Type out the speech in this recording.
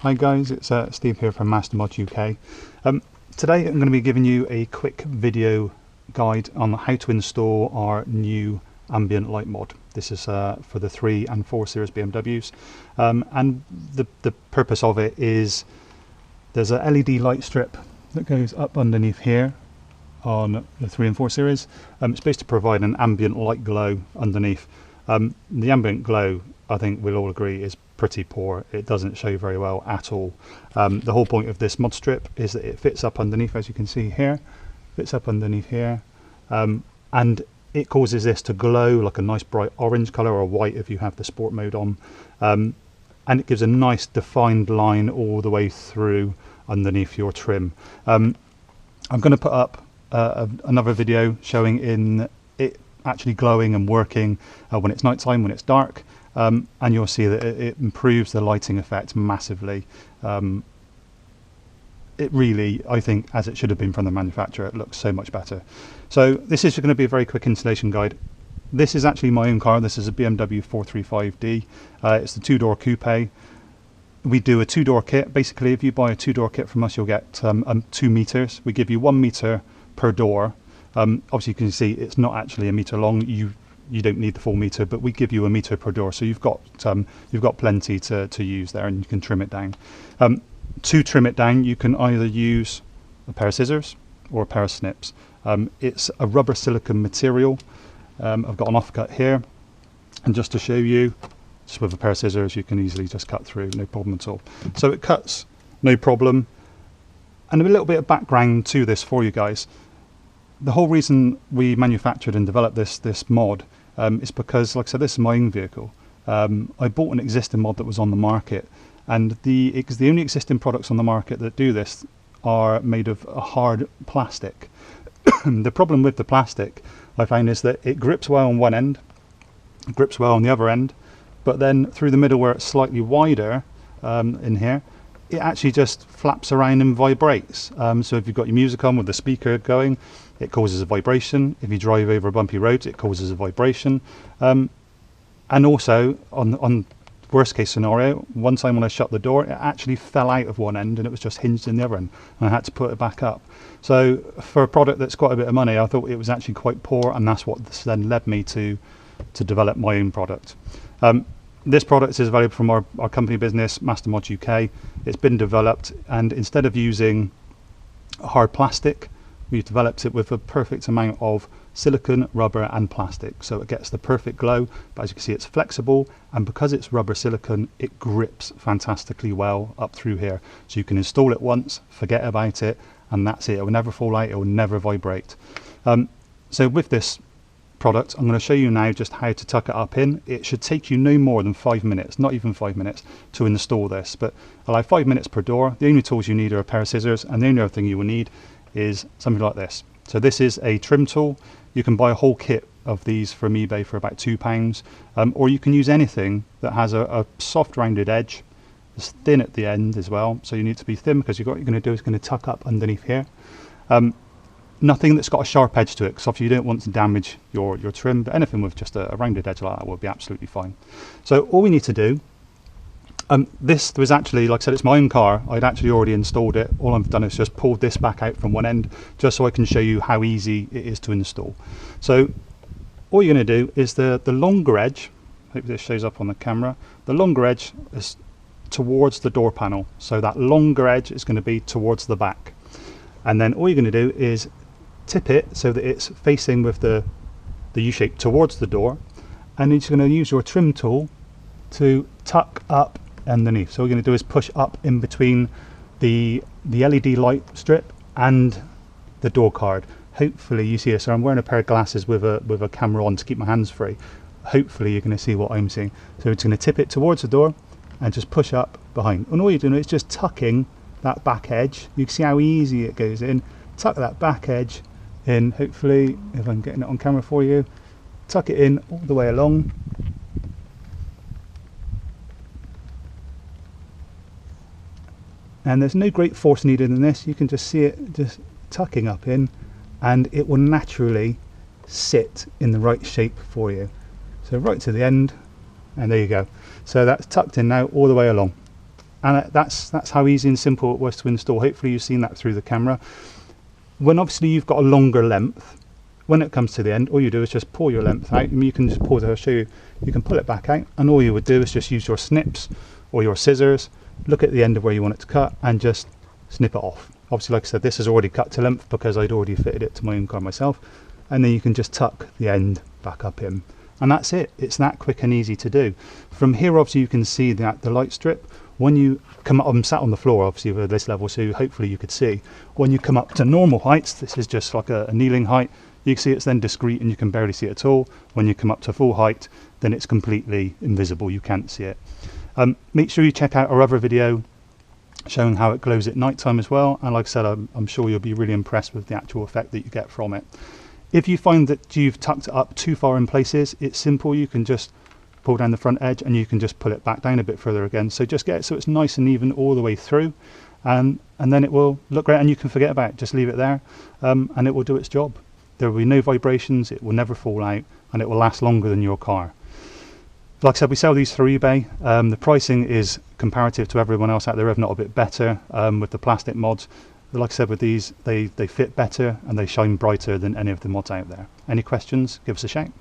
Hi guys, it's Steve here from MasterModsuk. Today I'm going to be giving you a quick video guide on how to install our new ambient light mod. This is for the 3 and 4 Series BMWs, and the purpose of it is there's a LED light strip that goes up underneath here on the 3 and 4 Series. It's supposed to provide an ambient light glow underneath. The ambient glow, I think we'll all agree, is pretty poor. It doesn't show very well at all. The whole point of this mod strip is that it fits up underneath, as you can see here, fits up underneath here, and it causes this to glow like a nice bright orange color, or white if you have the sport mode on, and it gives a nice defined line all the way through underneath your trim. I'm going to put up another video showing in it actually glowing and working when it's nighttime, when it's dark. And you'll see that it improves the lighting effect massively. It really, I think, as it should have been from the manufacturer, it looks so much better. So this is going to be a very quick installation guide. This is actually my own car. This is a BMW 435D. It's the 2-door coupe. We do a 2-door kit. Basically, if you buy a 2-door kit from us, you'll get 2 meters. We give you 1 meter per door. Obviously, you can see it's not actually a meter long. You don't need the full meter, but we give you 1 meter per door, so you've got plenty to use there, and you can trim it down. To trim it down, you can either use a pair of scissors or a pair of snips. It's a rubber silicone material. I've got an offcut here, and just to show you, just with a pair of scissors, you can easily just cut through, no problem at all. So it cuts, no problem. And a little bit of background to this for you guys. The whole reason we manufactured and developed this mod is because, like I said, this is my own vehicle. I bought an existing mod that was on the market, and the only existing products on the market that do this are made of a hard plastic. The problem with the plastic, I find, is that it grips well on one end, grips well on the other end, but then through the middle where it's slightly wider in here, it actually just flaps around and vibrates. So if you've got your music on with the speaker going, it causes a vibration. If you drive over a bumpy road, it causes a vibration. And also, on worst case scenario, one time when I shut the door, it actually fell out of one end and it was just hinged in the other end, and I had to put it back up. So for a product that's quite a bit of money, I thought it was actually quite poor, and that's what then led me to develop my own product. This product is available from our company business, MasterModsuk. It's been developed, and instead of using hard plastic, we've developed it with a perfect amount of silicone, rubber and plastic. So it gets the perfect glow, but as you can see, it's flexible, and because it's rubber silicone, it grips fantastically well up through here. So you can install it once, forget about it, and that's it. It will never fall out, it will never vibrate. So with this product, I'm going to show you now just how to tuck it up in. It should take you no more than 5 minutes, not even 5 minutes, to install this, but allow 5 minutes per door. The only tools you need are a pair of scissors, and the only other thing you will need is something like this. So this is a trim tool. You can buy a whole kit of these from eBay for about £2, or you can use anything that has a soft rounded edge. It's thin at the end as well, so you need to be thin, because what you're going to do is going to tuck up underneath here. Nothing that's got a sharp edge to it, because obviously you don't want to damage your trim, but anything with just a rounded edge like that will be absolutely fine. So all we need to do, this was actually, like I said, it's my own car. I'd actually already installed it. All I've done is just pulled this back out from one end, just so I can show you how easy it is to install. So all you're going to do is the longer edge, hope this shows up on the camera, the longer edge is towards the door panel. So that longer edge is going to be towards the back. And then all you're going to do is tip it so that it's facing with the U-shape towards the door, and then you're going to use your trim tool to tuck up underneath. So what we're going to do is push up in between the LED light strip and the door card. Hopefully you see this. So I'm wearing a pair of glasses with a camera on to keep my hands free. Hopefully you're going to see what I'm seeing. So it's going to tip it towards the door and just push up behind, and all you're doing is just tucking that back edge. You can see how easy it goes in. Tuck that back edge in. Hopefully, if I'm getting it on camera for you, tuck it in all the way along. And there's no great force needed in this. You can just see it just tucking up in, and it will naturally sit in the right shape for you. So right to the end, and there you go. So that's tucked in now all the way along. And that's how easy and simple it was to install. Hopefully you've seen that through the camera. When obviously you've got a longer length, when it comes to the end, all you do is just pull your length out. And you can just pause it, I'll show you. You can pull it back out, and all you would do is just use your snips or your scissors, look at the end of where you want it to cut, and just snip it off. Obviously, like I said, this is already cut to length because I'd already fitted it to my own car myself. And then you can just tuck the end back up in. And that's it. It's that quick and easy to do. From here, obviously, you can see that the light strip, when you come up, I'm sat on the floor, obviously, with this level, so hopefully you could see. When you come up to normal heights, this is just like a kneeling height, you can see it's then discrete and you can barely see it at all. When you come up to full height, then it's completely invisible. You can't see it. Make sure you check out our other video showing how it glows at night time as well. And like I said, I'm sure you'll be really impressed with the actual effect that you get from it. If you find that you've tucked it up too far in places, it's simple. You can just pull down the front edge and you can just pull it back down a bit further again. So just get it so it's nice and even all the way through, and then it will look great, and you can forget about it. Just leave it there, and it will do its job. There will be no vibrations, it will never fall out, and it will last longer than your car. Like I said, we sell these through eBay. The pricing is comparative to everyone else out there, if not a bit better, with the plastic mods. Like I said, with these, they fit better and they shine brighter than any of the mods out there. Any questions, give us a shout.